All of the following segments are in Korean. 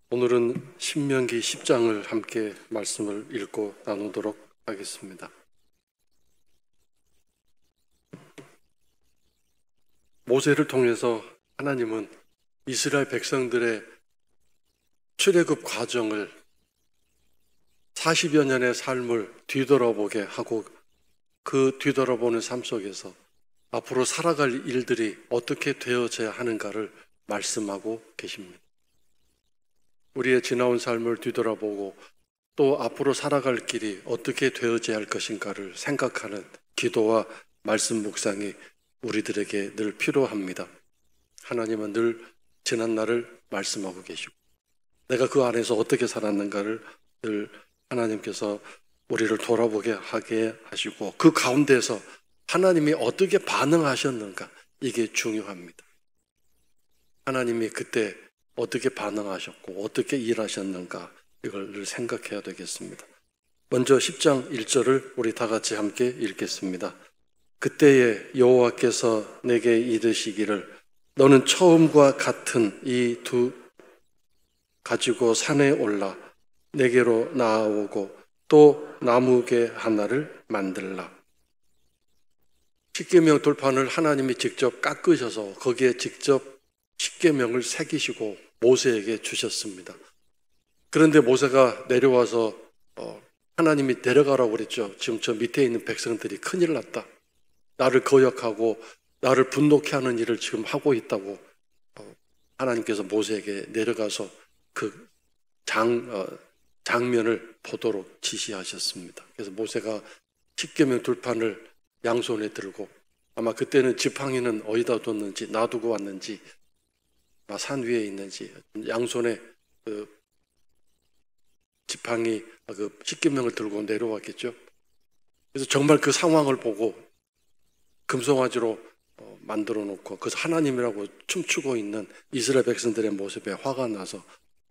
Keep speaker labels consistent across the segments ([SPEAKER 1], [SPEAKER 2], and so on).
[SPEAKER 1] 오늘은 신명기 10장을 함께 말씀을 읽고 나누도록 하겠습니다. 모세를 통해서 하나님은 이스라엘 백성들의 출애굽 과정을 40여 년의 삶을 뒤돌아보게 하고 그 뒤돌아보는 삶 속에서 앞으로 살아갈 일들이 어떻게 되어져야 하는가를 말씀하고 계십니다. 우리의 지나온 삶을 뒤돌아보고 또 앞으로 살아갈 길이 어떻게 되어져야 할 것인가를 생각하는 기도와 말씀 묵상이 우리들에게 늘 필요합니다. 하나님은 늘 지난 날을 말씀하고 계시고 내가 그 안에서 어떻게 살았는가를 늘 하나님께서 우리를 돌아보게 하게 하시고 그 가운데서 하나님이 어떻게 반응하셨는가, 이게 중요합니다. 하나님이 그때 어떻게 반응하셨고 어떻게 일하셨는가, 이걸 늘 생각해야 되겠습니다. 먼저 10장 1절을 우리 다 같이 함께 읽겠습니다. 그때에 여호와께서 내게 이르시기를 너는 처음과 같은 이 두 가지고 산에 올라 내게로 나아오고 또 나무개 하나를 만들라. 십계명 돌판을 하나님이 직접 깎으셔서 거기에 직접 십계명을 새기시고 모세에게 주셨습니다. 그런데 모세가 내려와서 하나님이 데려가라고 그랬죠. 지금 저 밑에 있는 백성들이 큰일 났다. 나를 거역하고 나를 분노케 하는 일을 지금 하고 있다고 하나님께서 모세에게 내려가서 그 장면을 보도록 지시하셨습니다. 그래서 모세가 십계명 돌판을 양손에 들고, 아마 그때는 지팡이는 어디다 뒀는지 놔두고 왔는지 산 위에 있는지 양손에 그 지팡이 그 십계명을 들고 내려왔겠죠. 그래서 정말 그 상황을 보고 금송아지로 만들어 놓고 그래서 하나님이라고 춤추고 있는 이스라엘 백성들의 모습에 화가 나서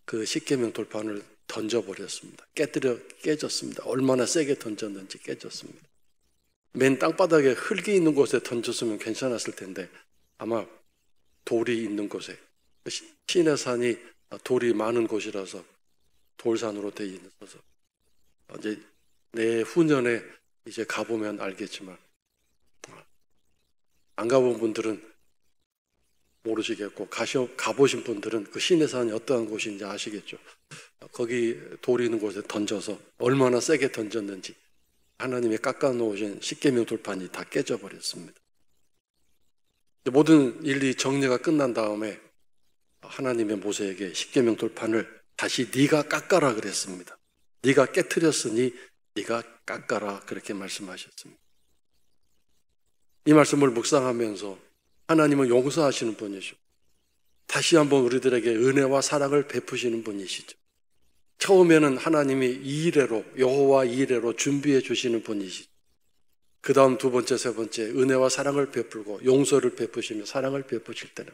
[SPEAKER 1] 그 십계명 돌판을 던져버렸습니다. 깨졌습니다. 얼마나 세게 던졌는지 깨졌습니다. 맨 땅바닥에 흙이 있는 곳에 던졌으면 괜찮았을 텐데 아마 돌이 있는 곳에, 시내산이 돌이 많은 곳이라서 돌산으로 되어 있어서 이제 내후년에 이제 가보면 알겠지만 안 가본 분들은 모르시겠고 가보신 분들은 그 시내산이 어떠한 곳인지 아시겠죠. 거기 돌이 있는 곳에 던져서 얼마나 세게 던졌는지 하나님이 깎아놓으신 십계명 돌판이 다 깨져버렸습니다. 모든 일이 정리가 끝난 다음에 하나님의 모세에게 십계명 돌판을 다시 네가 깎아라 그랬습니다. 네가 깨트렸으니 네가 깎아라, 그렇게 말씀하셨습니다. 이 말씀을 묵상하면서 하나님은 용서하시는 분이시고 다시 한번 우리들에게 은혜와 사랑을 베푸시는 분이시죠. 처음에는 하나님이 이레로, 여호와 이레로 준비해 주시는 분이시죠. 그 다음 두 번째, 세 번째 은혜와 사랑을 베풀고 용서를 베푸시며 사랑을 베푸실 때는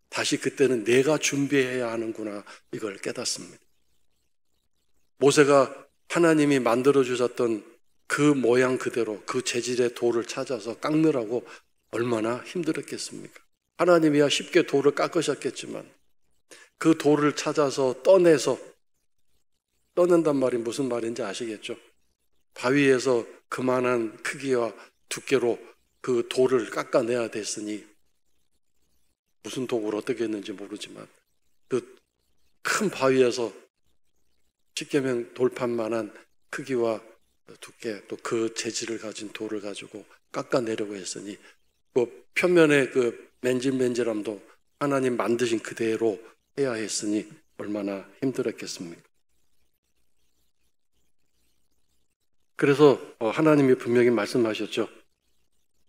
[SPEAKER 1] 다시 그때는 내가 준비해야 하는구나, 이걸 깨닫습니다. 모세가 하나님이 만들어 주셨던 그 모양 그대로 그 재질의 돌을 찾아서 깎느라고 얼마나 힘들었겠습니까? 하나님이야 쉽게 돌을 깎으셨겠지만 그 돌을 찾아서 떠낸단 말이 무슨 말인지 아시겠죠? 바위에서 그만한 크기와 두께로 그 돌을 깎아내야 됐으니 무슨 도구를 어떻게 했는지 모르지만 그 큰 바위에서 십계명 돌판만한 크기와 두께 또 그 재질을 가진 돌을 가지고 깎아내려고 했으니 그 표면의 그 맨질맨질함도 하나님 만드신 그대로 해야 했으니 얼마나 힘들었겠습니까? 그래서 하나님이 분명히 말씀하셨죠.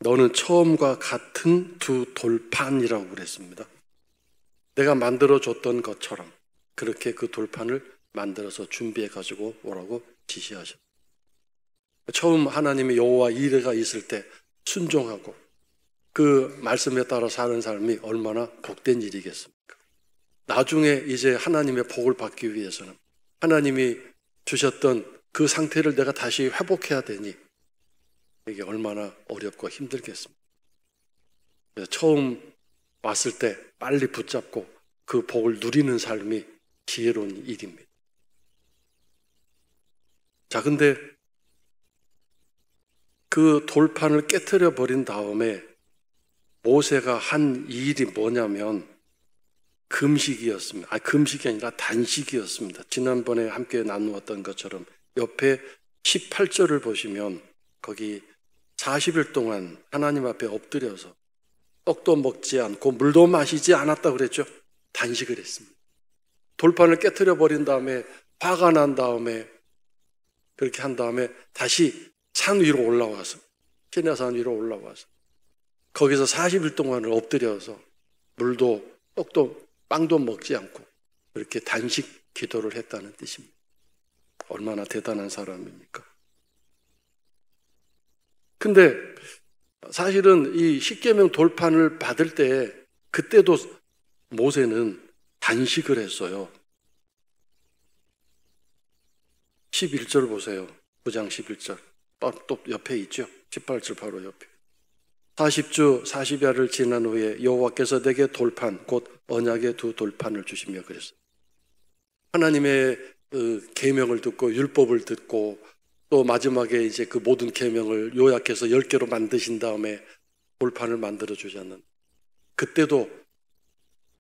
[SPEAKER 1] 너는 처음과 같은 두 돌판이라고 그랬습니다. 내가 만들어줬던 것처럼 그렇게 그 돌판을 만들어서 준비해가지고 오라고 지시하셨죠. 처음 하나님이 여호와 이레가 있을 때 순종하고 그 말씀에 따라 사는 삶이 얼마나 복된 일이겠습니까? 나중에 이제 하나님의 복을 받기 위해서는 하나님이 주셨던 그 상태를 내가 다시 회복해야 되니 이게 얼마나 어렵고 힘들겠습니까? 처음 왔을 때 빨리 붙잡고 그 복을 누리는 삶이 지혜로운 일입니다. 자, 근데 그 돌판을 깨트려 버린 다음에 모세가 한 일이 뭐냐면 금식이었습니다. 금식이 아니라 단식이었습니다. 지난번에 함께 나누었던 것처럼 옆에 18절을 보시면 거기 40일 동안 하나님 앞에 엎드려서 떡도 먹지 않고 물도 마시지 않았다고 그랬죠. 단식을 했습니다. 돌판을 깨트려 버린 다음에 화가 난 다음에 그렇게 한 다음에 다시 산 위로 올라와서 시내산 위로 올라와서 거기서 40일 동안을 엎드려서 물도 떡도 빵도 먹지 않고 그렇게 단식 기도를 했다는 뜻입니다. 얼마나 대단한 사람입니까? 근데 사실은 이 십계명 돌판을 받을 때 그때도 모세는 단식을 했어요. 11절 보세요. 9장 11절. 또 옆에 있죠. 18절 바로 옆에. 40주 40야를 지난 후에 여호와께서 내게 돌판 곧 언약의 두 돌판을 주시며 그랬어요. 하나님의 그 계명을 듣고 율법을 듣고 또 마지막에 이제 그 모든 계명을 요약해서 10개로 만드신 다음에 돌판을 만들어 주셨는데 그때도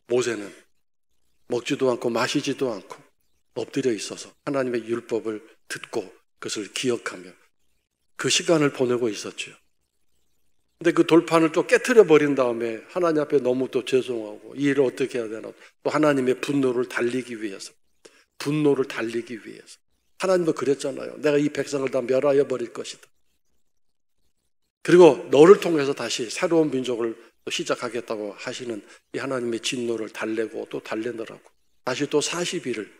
[SPEAKER 1] 모세는 먹지도 않고 마시지도 않고 엎드려 있어서 하나님의 율법을 듣고 그것을 기억하며 그 시간을 보내고 있었죠. 근데 그 돌판을 또 깨트려 버린 다음에 하나님 앞에 너무 또 죄송하고 이 일을 어떻게 해야 되나 또 하나님의 분노를 달리기 위해서 하나님도 그랬잖아요. 내가 이 백성을 다 멸하여 버릴 것이다. 그리고 너를 통해서 다시 새로운 민족을 또 시작하겠다고 하시는 이 하나님의 진노를 달래고 또 달래느라고 다시 또 40일을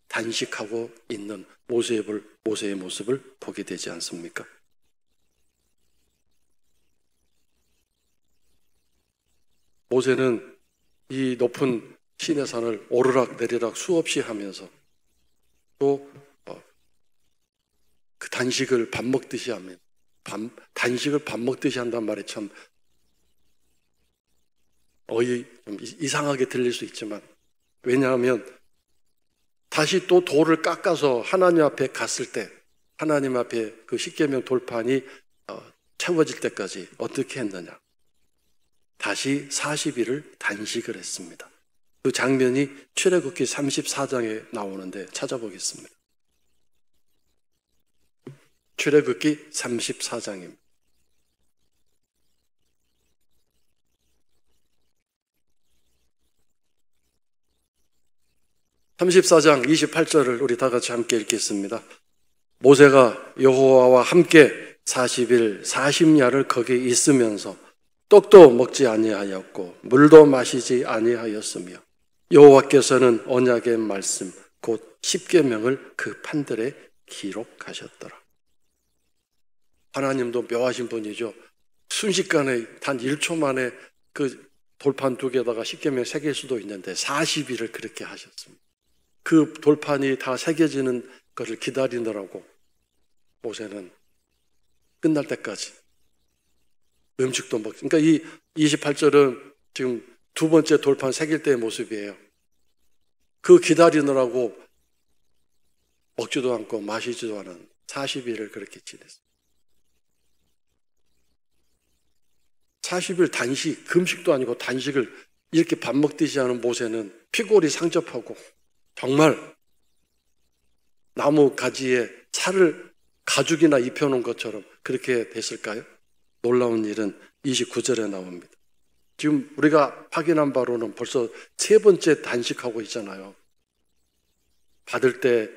[SPEAKER 1] 단식하고 있는 모세의 모습을 보게 되지 않습니까? 모세는 이 높은 시내산을 오르락 내리락 수없이 하면서 또 그 단식을 밥 먹듯이 하면 단식을 밥 먹듯이 한단 말이 참 좀 이상하게 들릴 수 있지만 왜냐하면 다시 또 돌을 깎아서 하나님 앞에 갔을 때 하나님 앞에 그 십계명 돌판이 채워질 때까지 어떻게 했느냐 다시 40일을 단식을 했습니다. 그 장면이 출애굽기 34장에 나오는데 찾아보겠습니다. 출애굽기 34장입니다. (34장) 28절을 우리 다 같이 함께 읽겠습니다. 모세가 여호와와 함께 40일 40야를 거기 있으면서 떡도 먹지 아니하였고 물도 마시지 아니하였으며 여호와께서는 언약의 말씀 곧 십계명을 그 판들에 기록하셨더라. 하나님도 묘하신 분이죠. 순식간에 단 1초 만에 그 돌판 2개에다가 십계명 새길 수도 있는데 40일을 그렇게 하셨습니다. 그 돌판이 다 새겨지는 것을 기다리느라고 모세는 끝날 때까지 음식도 그러니까 이 28절은 지금 2번째 돌판 새길 때의 모습이에요. 그 기다리느라고 먹지도 않고 마시지도 않은 40일을 그렇게 지냈어요. 40일 단식, 금식도 아니고 단식을 이렇게 밥 먹듯이 하는 모세는 피골이 상접하고 정말 나무 가지에 살을 가죽이나 입혀놓은 것처럼 그렇게 됐을까요? 놀라운 일은 29절에 나옵니다. 지금 우리가 확인한 바로는 벌써 3번째 단식하고 있잖아요. 받을 때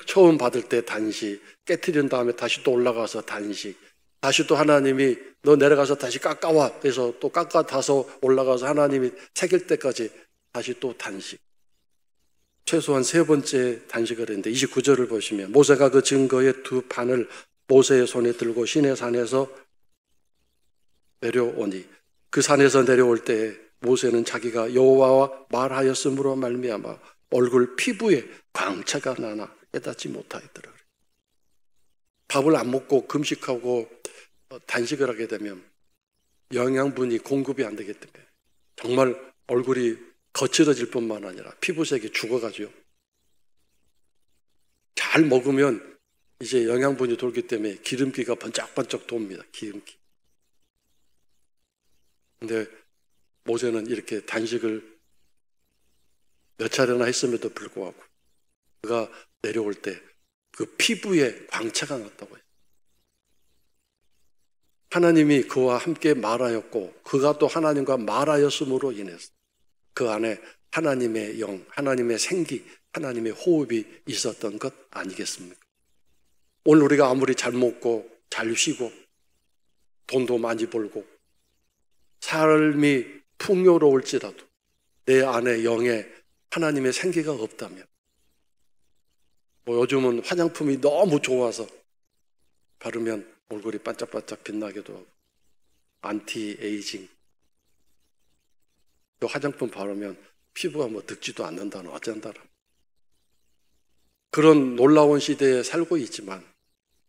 [SPEAKER 1] 처음 받을 때 단식, 깨트린 다음에 다시 또 올라가서 단식, 다시 또 하나님이 너 내려가서 다시 깎아와 그래서 또 깎아다서 올라가서 하나님이 새길 때까지 다시 또 단식. 최소한 3번째 단식을 했는데 29절을 보시면 모세가 그 증거의 2판을 모세의 손에 들고 시내산에서 내려오니 그 산에서 내려올 때 모세는 자기가 여호와와 말하였으므로 말미암아 얼굴 피부에 광채가 나나 깨닫지 못하였더라. 밥을 안 먹고 금식하고 단식을 하게 되면 영양분이 공급이 안 되기 때문에 정말 얼굴이 거칠어질 뿐만 아니라 피부색이 죽어가죠. 잘 먹으면 이제 영양분이 돌기 때문에 기름기가 번쩍번쩍 돕니다. 기름기. 근데 모세는 이렇게 단식을 몇 차례나 했음에도 불구하고 그가 내려올 때 그 피부에 광채가 났다고 해요. 하나님이 그와 함께 말하였고 그가 또 하나님과 말하였음으로 인해서 그 안에 하나님의 영, 하나님의 생기, 하나님의 호흡이 있었던 것 아니겠습니까? 오늘 우리가 아무리 잘 먹고 잘 쉬고 돈도 많이 벌고 삶이 풍요로울지라도 내 안에 영에 하나님의 생기가 없다면 요즘은 화장품이 너무 좋아서 바르면 얼굴이 반짝반짝 빛나기도 하고 안티에이징 그 화장품 바르면 피부가 늙지도 않는다는 어쩐다라 그런 놀라운 시대에 살고 있지만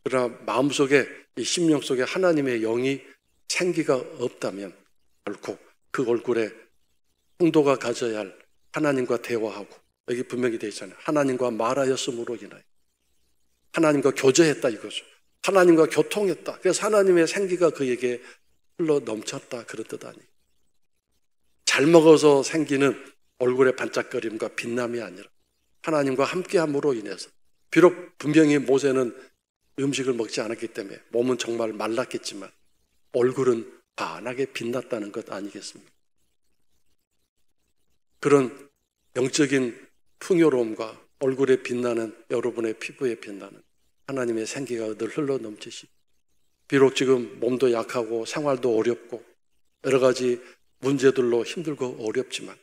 [SPEAKER 1] 그러나 마음속에 이 심령 속에 하나님의 영이 생기가 없다면 결코 그 얼굴에 성도가 가져야 할 하나님과 대화하고 여기 분명히 되어 있잖아요. 하나님과 말하였음으로 인하여 하나님과 교제했다 이거죠. 하나님과 교통했다. 그래서 하나님의 생기가 그에게 흘러 넘쳤다 그런 뜻 아니에요. 잘 먹어서 생기는 얼굴의 반짝거림과 빛남이 아니라 하나님과 함께함으로 인해서 비록 분명히 모세는 음식을 먹지 않았기 때문에 몸은 정말 말랐겠지만 얼굴은 환하게 빛났다는 것 아니겠습니까? 그런 영적인 풍요로움과 얼굴에 빛나는 여러분의 피부에 빛나는 하나님의 생기가 늘 흘러 넘치시 비록 지금 몸도 약하고 생활도 어렵고 여러 가지 문제들로 힘들고 어렵지만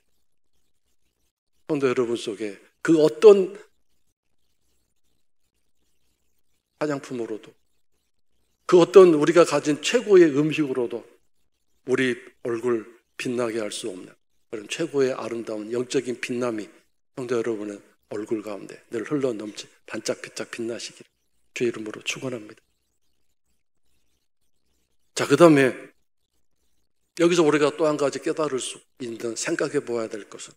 [SPEAKER 1] 성도 여러분 속에 그 어떤 화장품으로도 그 어떤 우리가 가진 최고의 음식으로도 우리 얼굴 빛나게 할 수 없는 그런 최고의 아름다운 영적인 빛남이 성도 여러분의 얼굴 가운데 늘 흘러 넘치 반짝반짝 빛나시기를 주의 이름으로 축원합니다. 자, 그 다음에 여기서 우리가 또 한 가지 깨달을 수 있는 생각해 보아야 될 것은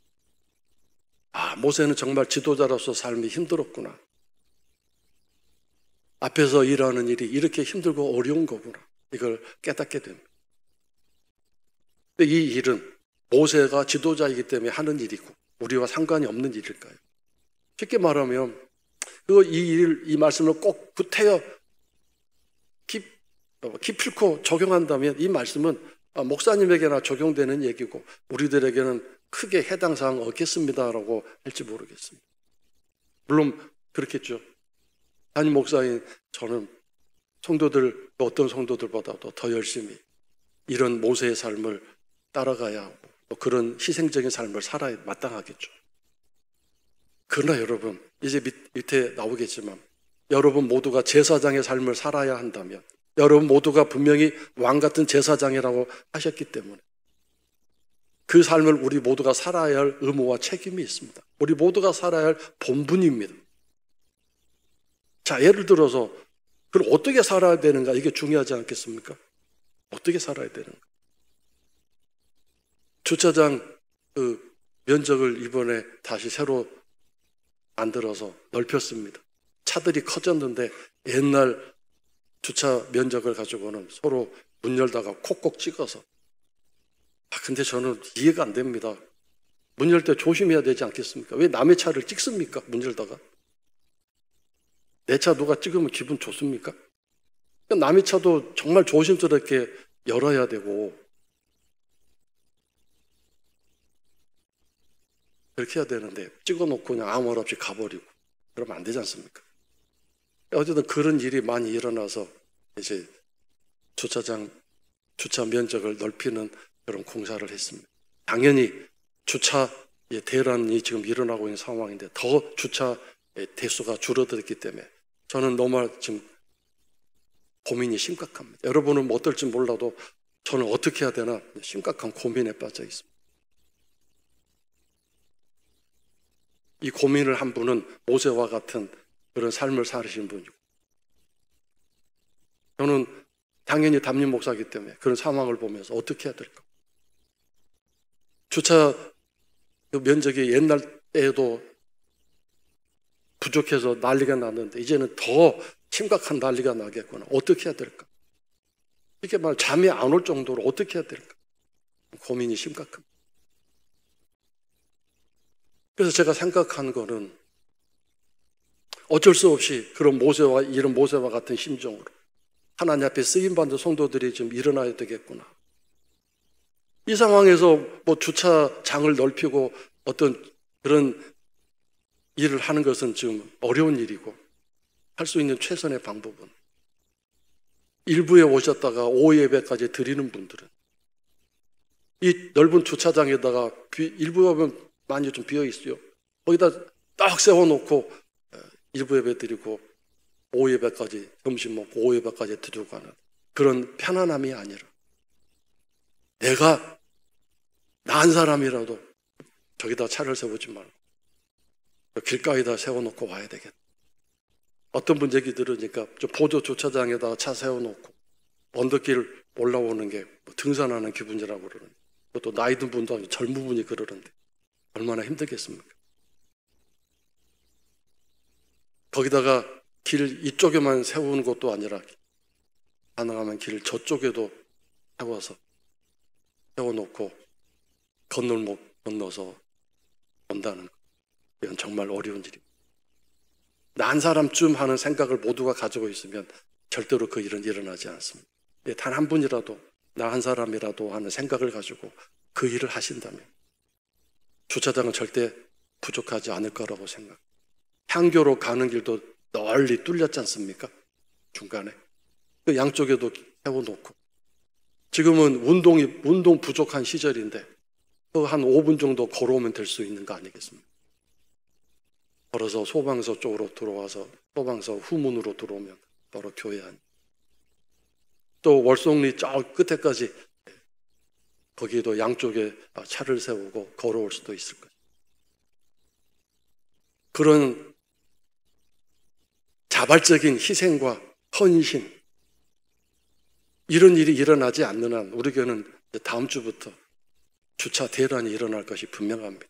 [SPEAKER 1] 모세는 정말 지도자로서 삶이 힘들었구나. 앞에서 일하는 일이 이렇게 힘들고 어려운 거구나. 이걸 깨닫게 됩니다. 근데 이 일은 모세가 지도자이기 때문에 하는 일이고 우리와 상관이 없는 일일까요? 쉽게 말하면 이 말씀을 꼭 구태여 기필코 적용한다면 이 말씀은 목사님에게나 적용되는 얘기고 우리들에게는 크게 해당 사항 없겠습니다라고 할지 모르겠습니다. 물론 그렇겠죠. 담임 목사인 저는 어떤 성도들보다도 더 열심히 이런 모세의 삶을 따라가야 하고 그런 희생적인 삶을 살아야 마땅하겠죠. 그러나 여러분 이제 밑에 나오겠지만 여러분 모두가 제사장의 삶을 살아야 한다면 여러분 모두가 분명히 왕같은 제사장이라고 하셨기 때문에 그 삶을 우리 모두가 살아야 할 의무와 책임이 있습니다. 우리 모두가 살아야 할 본분입니다. 자, 예를 들어서 그럼 어떻게 살아야 되는가 이게 중요하지 않겠습니까? 어떻게 살아야 되는가? 주차장 면적을 이번에 다시 새로 만들어서 넓혔습니다. 차들이 커졌는데 옛날 주차 면적을 가지고는 서로 문 열다가 콕콕 찍어서 근데 저는 이해가 안 됩니다. 문 열 때 조심해야 되지 않겠습니까? 왜 남의 차를 찍습니까? 문 열다가 내 차 누가 찍으면 기분 좋습니까? 남의 차도 정말 조심스럽게 열어야 되고 그렇게 해야 되는데 찍어놓고 그냥 아무 말 없이 가버리고 그러면 안 되지 않습니까? 어쨌든 그런 일이 많이 일어나서 이제 주차 면적을 넓히는 그런 공사를 했습니다. 당연히 주차의 대란이 지금 일어나고 있는 상황인데 더 주차의 대수가 줄어들었기 때문에 저는 너무 지금 고민이 심각합니다. 여러분은 뭐 어떨지 몰라도 저는 어떻게 해야 되나 심각한 고민에 빠져 있습니다. 이 고민을 한 분은 모세와 같은 그런 삶을 살으신 분이고 저는 당연히 담임 목사이기 때문에 그런 상황을 보면서 어떻게 해야 될까? 주차 면적이 옛날 때에도 부족해서 난리가 났는데 이제는 더 심각한 난리가 나겠구나. 어떻게 해야 될까? 이렇게 말 잠이 안 올 정도로 어떻게 해야 될까? 고민이 심각합니다. 그래서 제가 생각한 거는 어쩔 수 없이 그런 모세와 이런 모세와 같은 심정으로 하나님 앞에 쓰임받는 성도들이 좀 일어나야 되겠구나. 이 상황에서 뭐 주차장을 넓히고 어떤 그런 일을 하는 것은 좀 어려운 일이고 할 수 있는 최선의 방법은 일부에 오셨다가 오후 예배까지 드리는 분들은 이 넓은 주차장에다가 일부에 보면 많이 좀 비어 있어요. 거기다 딱 세워놓고 일부 예배 드리고 오후 예배까지 점심 먹고 오후 예배까지 드리고 가는 그런 편안함이 아니라 내가 나은 사람이라도 저기다 차를 세우지 말고 길가에다 세워놓고 와야 되겠다. 어떤 분 얘기 들으니까 저 보조 주차장에다가 차 세워놓고 언덕길 올라오는 게 등산하는 기분이라고 그러는데 또 나이 든 분도 아니고 젊은 분이 그러는데 얼마나 힘들겠습니까? 거기다가 길 이쪽에만 세우는 것도 아니라 가능하면 길 저쪽에도 세워놓고 건널목 건너서 온다는 것. 이건 정말 어려운 일입니다. 난 사람쯤 하는 생각을 모두가 가지고 있으면 절대로 그 일은 일어나지 않습니다. 단 한 분이라도 나 한 사람이라도 하는 생각을 가지고 그 일을 하신다면 주차장은 절대 부족하지 않을 거라고 생각합니다. 향교로 가는 길도 널리 뚫렸지 않습니까? 중간에 그 양쪽에도 세워놓고 지금은 운동 부족한 시절인데 한 5분 정도 걸어오면 될 수 있는 거 아니겠습니까? 걸어서 소방서 쪽으로 들어와서 소방서 후문으로 들어오면 바로 교회 안. 또 월송리 저 끝에까지 거기에도 양쪽에 차를 세우고 걸어올 수도 있을 거예요. 그런 자발적인 희생과 헌신 이런 일이 일어나지 않는 한 우리 교회는 다음 주부터 주차 대란이 일어날 것이 분명합니다.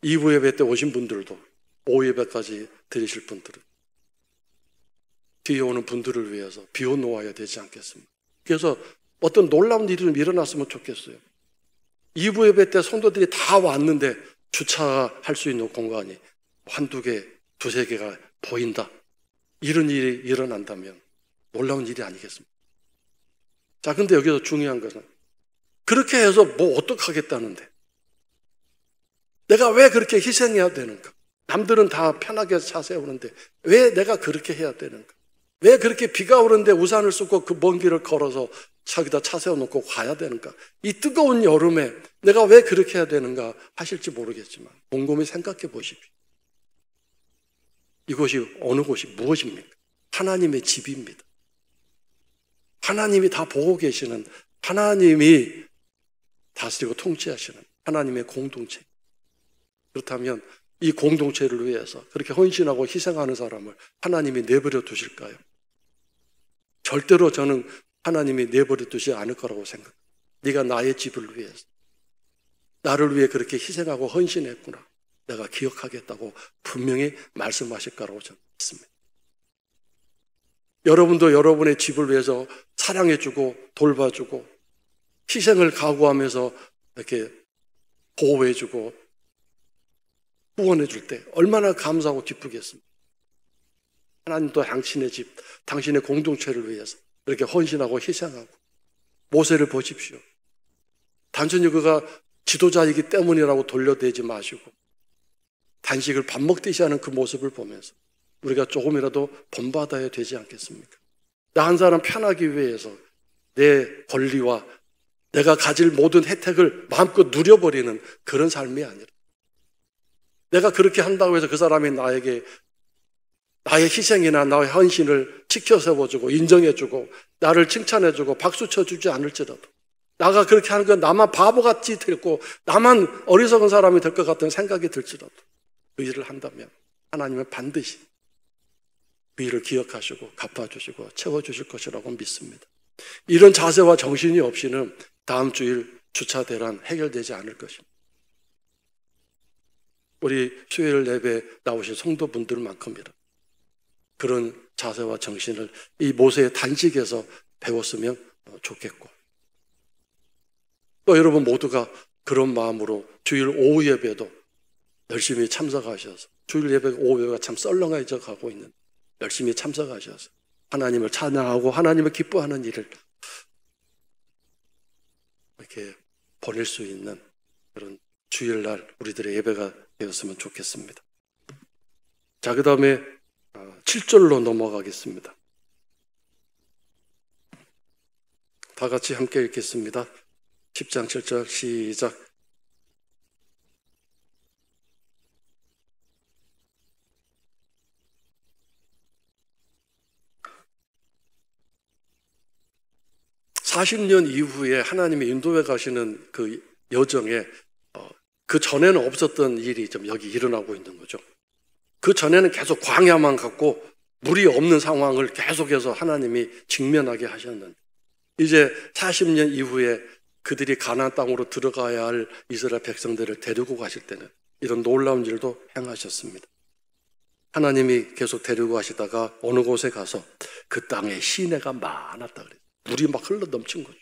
[SPEAKER 1] 2부 예배 때 오신 분들도 오후 예배까지 드리실 분들은 뒤에 오는 분들을 위해서 비워놓아야 되지 않겠습니까? 그래서 어떤 놀라운 일이 좀 일어났으면 좋겠어요. 2부 예배 때 성도들이 다 왔는데 주차할 수 있는 공간이 한두 개, 두세 개가 보인다. 이런 일이 일어난다면 놀라운 일이 아니겠습니까? 자, 근데 여기서 중요한 것은 그렇게 해서 뭐 어떡하겠다는데 내가 왜 그렇게 희생해야 되는가? 남들은 다 편하게 차 세우는데 왜 내가 그렇게 해야 되는가? 왜 그렇게 비가 오는데 우산을 쓰고 그 먼 길을 걸어서 자기다 차 세워놓고 가야 되는가? 이 뜨거운 여름에 내가 왜 그렇게 해야 되는가 하실지 모르겠지만 곰곰이 생각해 보십시오. 이곳이 어느 곳이 무엇입니까? 하나님의 집입니다. 하나님이 다 보고 계시는 하나님이 다스리고 통치하시는 하나님의 공동체. 그렇다면 이 공동체를 위해서 그렇게 헌신하고 희생하는 사람을 하나님이 내버려 두실까요? 절대로 저는 하나님이 내버려 두지 않을 거라고 생각합니다. 네가 나의 집을 위해서 나를 위해 그렇게 희생하고 헌신했구나. 내가 기억하겠다고 분명히 말씀하실 거라고 저는 믿습니다. 여러분도 여러분의 집을 위해서 사랑해주고 돌봐주고 희생을 각오하면서 이렇게 보호해주고 후원해줄 때 얼마나 감사하고 기쁘겠습니까? 하나님도 당신의 집, 당신의 공동체를 위해서 이렇게 헌신하고 희생하고 모세를 보십시오. 단순히 그가 지도자이기 때문이라고 돌려대지 마시고 단식을 밥 먹듯이 하는 그 모습을 보면서 우리가 조금이라도 본받아야 되지 않겠습니까? 나 한 사람 편하기 위해서 내 권리와 내가 가질 모든 혜택을 마음껏 누려버리는 그런 삶이 아니라 내가 그렇게 한다고 해서 그 사람이 나에게 나의 희생이나 나의 헌신을 지켜세워주고 인정해주고 나를 칭찬해주고 박수 쳐주지 않을지라도 나가 그렇게 하는 건 나만 바보같이 되고 나만 어리석은 사람이 될 것 같은 생각이 들지라도 그 일을 한다면 하나님은 반드시 그 일을 기억하시고 갚아주시고 채워주실 것이라고 믿습니다. 이런 자세와 정신이 없이는 다음 주일 주차 대란 해결되지 않을 것입니다. 우리 수요일 예배 나오신 성도분들만큼이라 그런 자세와 정신을 이 모세의 단식에서 배웠으면 좋겠고, 또 여러분 모두가 그런 마음으로 주일 오후 예배도 열심히 참석하셔서, 주일 예배 오후 예배가 참 썰렁해져 가고 있는, 열심히 참석하셔서 하나님을 찬양하고 하나님을 기뻐하는 일을 이렇게 보낼 수 있는 그런 주일날 우리들의 예배가 되었으면 좋겠습니다. 자, 그 다음에 7절로 넘어가겠습니다. 다 같이 함께 읽겠습니다. 10장 7절 시작. (40년) 이후에 하나님이 인도해 가시는 그 여정에 그 전에는 없었던 일이 좀 여기 일어나고 있는 거죠. 그 전에는 계속 광야만 갖고 물이 없는 상황을 계속해서 하나님이 직면하게 하셨는데, 이제 40년 이후에 그들이 가나안 땅으로 들어가야 할 이스라엘 백성들을 데리고 가실 때는 이런 놀라운 일도 행하셨습니다. 하나님이 계속 데리고 가시다가 어느 곳에 가서 그 땅에 시내가 많았다 그래요. 물이 막 흘러 넘친 거죠.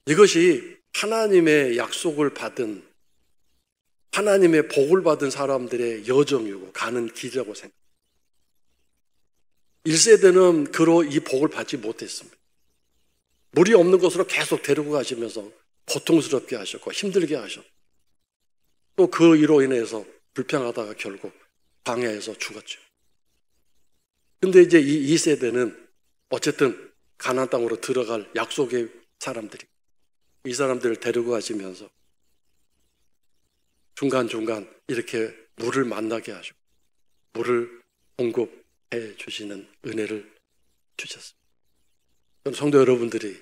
[SPEAKER 1] 이것이 하나님의 약속을 받은, 하나님의 복을 받은 사람들의 여정이고 가는 길이라고 생각합니다. 1세대는 그로 이 복을 받지 못했습니다. 물이 없는 곳으로 계속 데리고 가시면서 고통스럽게 하셨고 힘들게 하셨고, 또 그 이로 인해서 불평하다가 결국 광야에서 죽었죠. 근데 이제 이 2세대는 어쨌든 가나안 땅으로 들어갈 약속의 사람들이, 이 사람들을 데리고 가시면서 중간중간 이렇게 물을 만나게 하시고 물을 공급해 주시는 은혜를 주셨습니다. 성도 여러분들이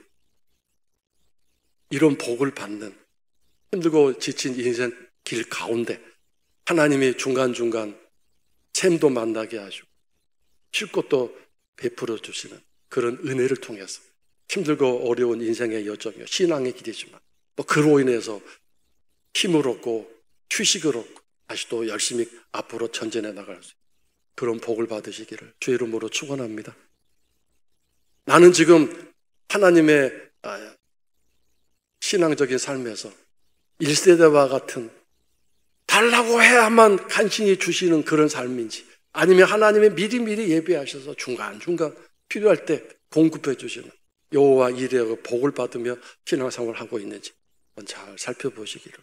[SPEAKER 1] 이런 복을 받는 힘들고 지친 인생 길 가운데 하나님이 중간중간 샘도 만나게 하시고 쉴 곳도 베풀어 주시는 그런 은혜를 통해서 힘들고 어려운 인생의 여정이요, 신앙의 길이지만 또 그로 인해서 힘을 얻고 휴식을 얻고 다시 또 열심히 앞으로 전진해 나갈 수 있는 그런 복을 받으시기를 주의 이름으로 축원합니다. 나는 지금 하나님의 신앙적인 삶에서 1세대와 같은 달라고 해야만 간신히 주시는 그런 삶인지, 아니면 하나님의 미리미리 예배하셔서 중간중간 필요할 때 공급해 주시는 여호와 이레의 복을 받으며 신앙생활을 하고 있는지 잘 살펴보시기를.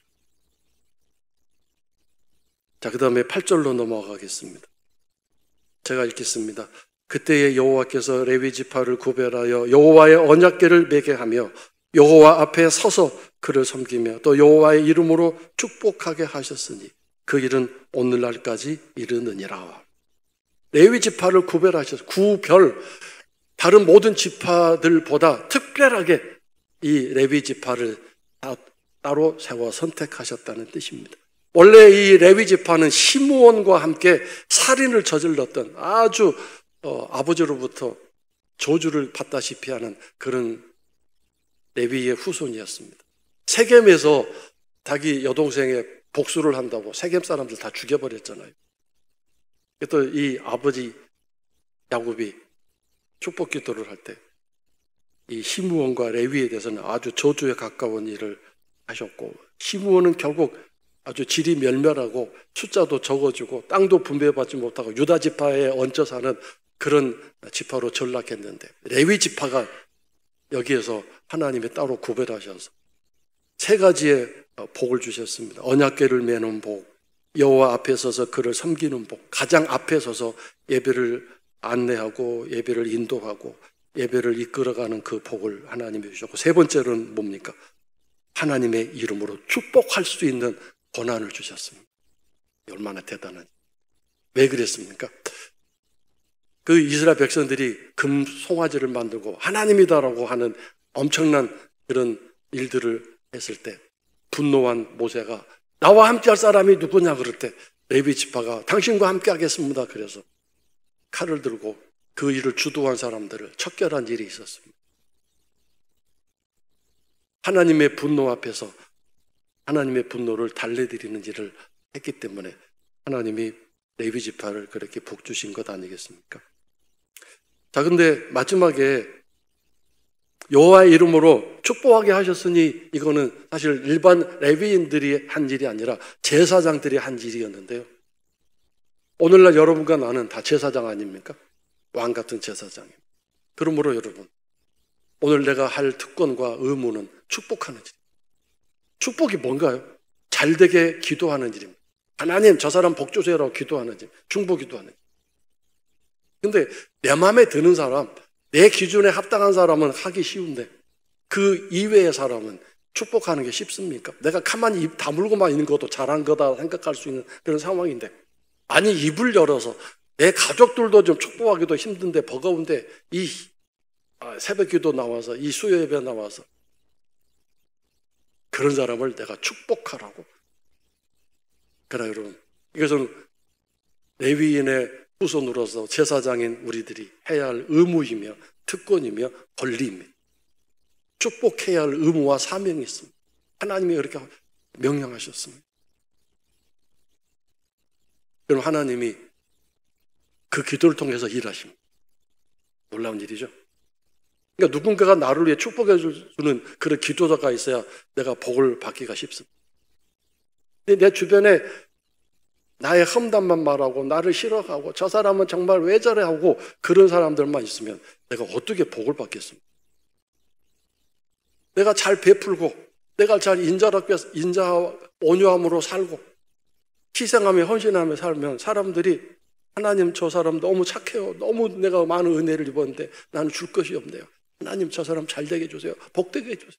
[SPEAKER 1] 자, 그 다음에 8절로 넘어가겠습니다. 제가 읽겠습니다. 그때에 여호와께서 레위 지파를 구별하여 여호와의 언약궤를 매게 하며 여호와 앞에 서서 그를 섬기며 또 여호와의 이름으로 축복하게 하셨으니 그 일은 오늘날까지 이르느니라. 레위 지파를 구별하셔서, 구별, 다른 모든 지파들보다 특별하게 이 레위 지파를 따로 세워 선택하셨다는 뜻입니다. 원래 이 레위 지파는 시므온과 함께 살인을 저질렀던 아주 아버지로부터 저주를 받다시피 하는 그런 레위의 후손이었습니다. 세겜에서 자기 여동생의 복수를 한다고 세겜 사람들 다 죽여버렸잖아요. 또 이 아버지 야곱이 축복 기도를 할 때 이 시므온과 레위에 대해서는 아주 저주에 가까운 일을 하셨고, 시므온은 결국 아주 질이 멸멸하고 숫자도 적어지고 땅도 분배받지 못하고 유다 지파에 얹혀 사는 그런 지파로 전락했는데, 레위 지파가 여기에서 하나님이 따로 구별하셔서 세 가지의 복을 주셨습니다. 언약궤를 매는 복, 여호와 앞에 서서 그를 섬기는 복, 가장 앞에 서서 예배를 안내하고 예배를 인도하고 예배를 이끌어가는 그 복을 하나님이 주셨고, 세 번째로는 뭡니까? 하나님의 이름으로 축복할 수 있는 권한을 주셨습니다. 얼마나 대단한지. 왜 그랬습니까? 그 이스라엘 백성들이 금 송아지를 만들고 하나님이다라고 하는 엄청난 그런 일들을 했을 때 분노한 모세가 나와 함께 할 사람이 누구냐 그럴 때 레위 지파가 당신과 함께 하겠습니다. 그래서 칼을 들고 그 일을 주도한 사람들을 척결한 일이 있었습니다. 하나님의 분노 앞에서 하나님의 분노를 달래드리는 일을 했기 때문에 하나님이 레위 지파를 그렇게 복 주신 것 아니겠습니까? 자, 근데 마지막에 여호와의 이름으로 축복하게 하셨으니 이거는 사실 일반 레위인들이 한 일이 아니라 제사장들이 한 일이었는데요. 오늘날 여러분과 나는 다 제사장 아닙니까? 왕 같은 제사장입니다. 그러므로 여러분, 오늘 내가 할 특권과 의무는 축복하는 일. 축복이 뭔가요? 잘되게 기도하는 일입니다. 하나님 저 사람 복 주세요라고 기도하는 일, 중보기도하는 일. 근데 내 마음에 드는 사람, 내 기준에 합당한 사람은 하기 쉬운데 그 이외의 사람은 축복하는 게 쉽습니까? 내가 가만히 입 다물고만 있는 것도 잘한 거다 생각할 수 있는 그런 상황인데, 아니 입을 열어서 내 가족들도 좀 축복하기도 힘든데 버거운데 이 새벽 기도 나와서 이 수요 예배 나와서 그런 사람을 내가 축복하라고. 그러나 여러분, 이것은 레위인의 후손으로서 제사장인 우리들이 해야 할 의무이며 특권이며 권리입니다. 축복해야 할 의무와 사명이 있습니다. 하나님이 그렇게 명령하셨습니다. 그럼 하나님이 그 기도를 통해서 일하십니다. 놀라운 일이죠. 그러니까 누군가가 나를 위해 축복해 주는 그런 기도자가 있어야 내가 복을 받기가 쉽습니다. 근데 내 주변에 나의 험담만 말하고 나를 싫어하고 저 사람은 정말 왜 저래 하고 그런 사람들만 있으면 내가 어떻게 복을 받겠습니까? 내가 잘 베풀고 내가 잘 인자와 온유함으로 살고 희생하며 헌신하며 살면 사람들이 하나님 저 사람 너무 착해요. 너무 내가 많은 은혜를 입었는데 나는 줄 것이 없네요. 하나님 저 사람 잘 되게 해주세요. 복되게 해주세요.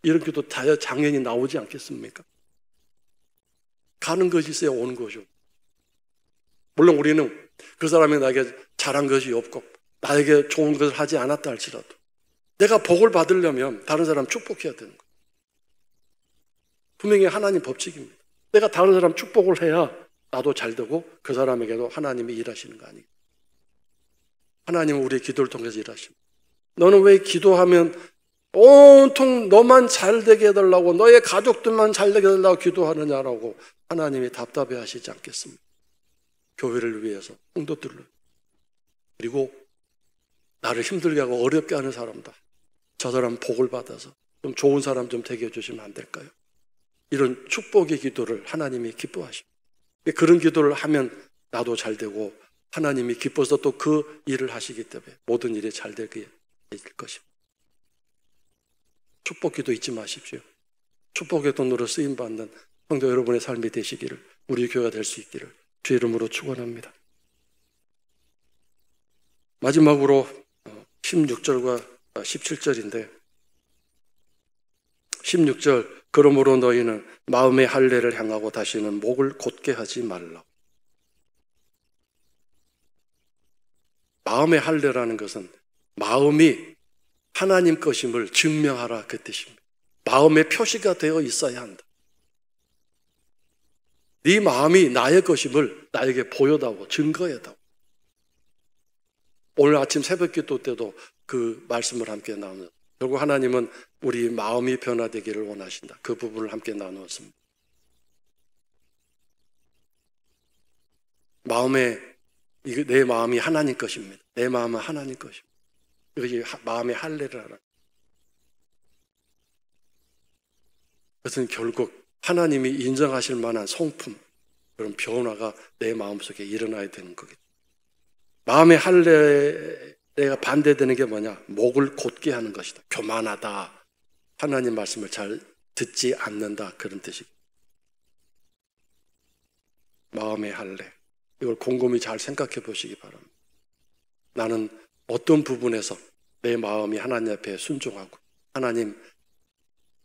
[SPEAKER 1] 이런 기도 다 당연히 나오지 않겠습니까? 가는 것이 있어야 오는 거죠. 물론 우리는 그 사람이 나에게 잘한 것이 없고 나에게 좋은 것을 하지 않았다 할지라도 내가 복을 받으려면 다른 사람 축복해야 되는 거예요. 분명히 하나님 법칙입니다. 내가 다른 사람 축복을 해야 나도 잘 되고 그 사람에게도 하나님이 일하시는 거 아니에요. 하나님은 우리의 기도를 통해서 일하십니다. 너는 왜 기도하면 온통 너만 잘 되게 해달라고 너의 가족들만 잘 되게 해달라고 기도하느냐라고 하나님이 답답해 하시지 않겠습니까? 교회를 위해서, 성도들을 위해서. 그리고 나를 힘들게 하고 어렵게 하는 사람다. 저 사람 복을 받아서 좀 좋은 사람 좀 되게 해주시면 안 될까요? 이런 축복의 기도를 하나님이 기뻐하십니다. 그런 기도를 하면 나도 잘 되고 하나님이 기뻐서 또 그 일을 하시기 때문에 모든 일이 잘 되게 될 것입니다. 축복 기도 잊지 마십시오. 축복의 돈으로 쓰임받는 성도 여러분의 삶이 되시기를, 우리 교회가 될 수 있기를 주의 이름으로 축원합니다. 마지막으로 16절과 17절인데 16절, 그러므로 너희는 마음의 할례를 향하고 다시는 목을 곧게 하지 말라. 마음의 할례라는 것은 마음이 하나님 것임을 증명하라 그 뜻입니다. 마음의 표시가 되어 있어야 한다. 네 마음이 나의 것임을 나에게 보여다오, 증거해다오. 오늘 아침 새벽 기도 때도 그 말씀을 함께 나누는, 결국 하나님은 우리 마음이 변화되기를 원하신다. 그 부분을 함께 나누었습니다. 내 마음이 하나님 것입니다. 내 마음은 하나님 것입니다. 이것이 마음의 할례를 하라. 그것은 결국 하나님이 인정하실 만한 성품, 그런 변화가 내 마음속에 일어나야 되는 거겠죠. 마음의 할례가 반대되는 게 뭐냐? 목을 곧게 하는 것이다. 교만하다. 하나님 말씀을 잘 듣지 않는다. 그런 뜻이고. 마음의 할례. 이걸 곰곰이 잘 생각해 보시기 바랍니다. 나는 어떤 부분에서 내 마음이 하나님 앞에 순종하고 하나님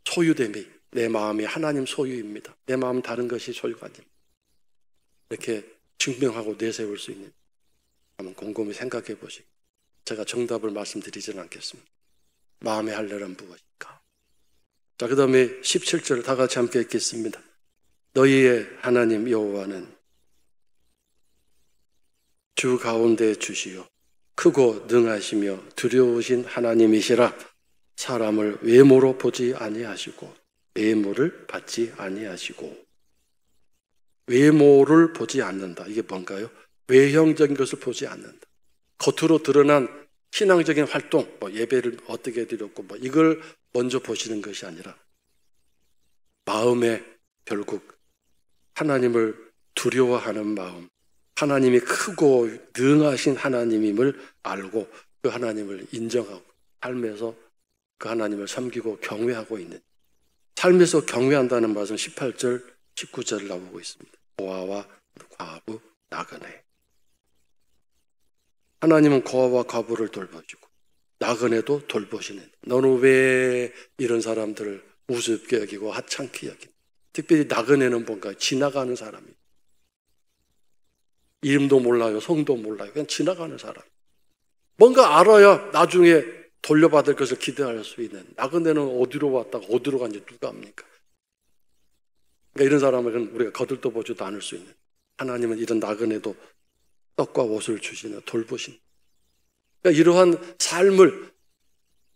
[SPEAKER 1] 소유됨이, 내 마음이 하나님 소유입니다. 내 마음은 다른 것이 소유가 아닙니다. 이렇게 증명하고 내세울 수 있는, 한번 곰곰이 생각해 보시고 제가 정답을 말씀드리지는 않겠습니다. 마음의 할례란 무엇일까? 자, 그 다음에 17절 다 같이 함께 읽겠습니다. 너희의 하나님 여호와는 주 가운데 주시오 크고 능하시며 두려우신 하나님이시라. 사람을 외모로 보지 아니하시고 예물을 받지 아니하시고. 외모를 보지 않는다. 이게 뭔가요? 외형적인 것을 보지 않는다. 겉으로 드러난 신앙적인 활동, 예배를 어떻게 드렸고 이걸 먼저 보시는 것이 아니라 마음에 결국 하나님을 두려워하는 마음, 하나님이 크고 능하신 하나님임을 알고 그 하나님을 인정하고 삶에서 그 하나님을 섬기고 경외하고 있는, 삶에서 경외한다는 말씀 18절, 19절을 나오고 있습니다. 고아와 과부, 나그네. 하나님은 고아와 과부를 돌봐주고 나그네도 돌보시는, 너는 왜 이런 사람들을 우습게 여기고 하찮게 여기는. 특별히 나그네는 뭔가 지나가는 사람이에요. 이름도 몰라요, 성도 몰라요. 그냥 지나가는 사람. 뭔가 알아야 나중에 돌려받을 것을 기대할 수 있는. 나그네는 어디로 왔다가 어디로 간지 누가 압니까? 그러니까 이런 사람은 우리가 거들떠보지도 않을 수 있는. 하나님은 이런 나그네도 떡과 옷을 주시는, 돌보신. 그러니까 이러한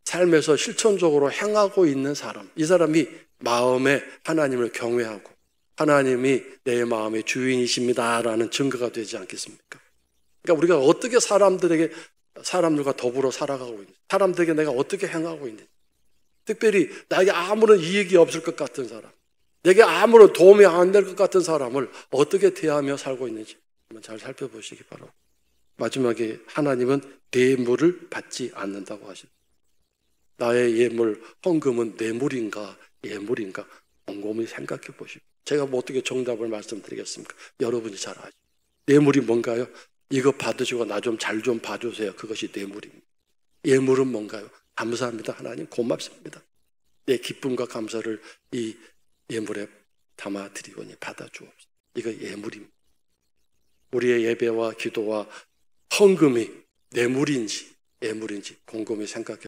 [SPEAKER 1] 삶에서 실천적으로 행하고 있는 사람, 이 사람이 마음에 하나님을 경외하고 하나님이 내 마음의 주인이십니다라는 증거가 되지 않겠습니까? 그러니까 우리가 어떻게 사람들과 더불어 살아가고 있는지, 사람들에게 내가 어떻게 행하고 있는지, 특별히 나에게 아무런 이익이 없을 것 같은 사람, 내게 아무런 도움이 안 될 것 같은 사람을 어떻게 대하며 살고 있는지 한번 잘 살펴보시기 바랍니다. 마지막에 하나님은 뇌물을 받지 않는다고 하십니다. 나의 예물, 헌금은 뇌물인가 예물인가 곰곰이 생각해 보십시오. 제가 어떻게 정답을 말씀드리겠습니까? 여러분이 잘 아시죠. 뇌물이 뭔가요? 이거 받으시고 나 좀 잘 좀 봐주세요. 그것이 뇌물입니다. 예물은 뭔가요? 감사합니다. 하나님 고맙습니다. 내 기쁨과 감사를 이 예물에 담아드리오니 받아주옵소서. 이거 예물입니다. 우리의 예배와 기도와 헌금이 뇌물인지 예물인지 곰곰이 생각해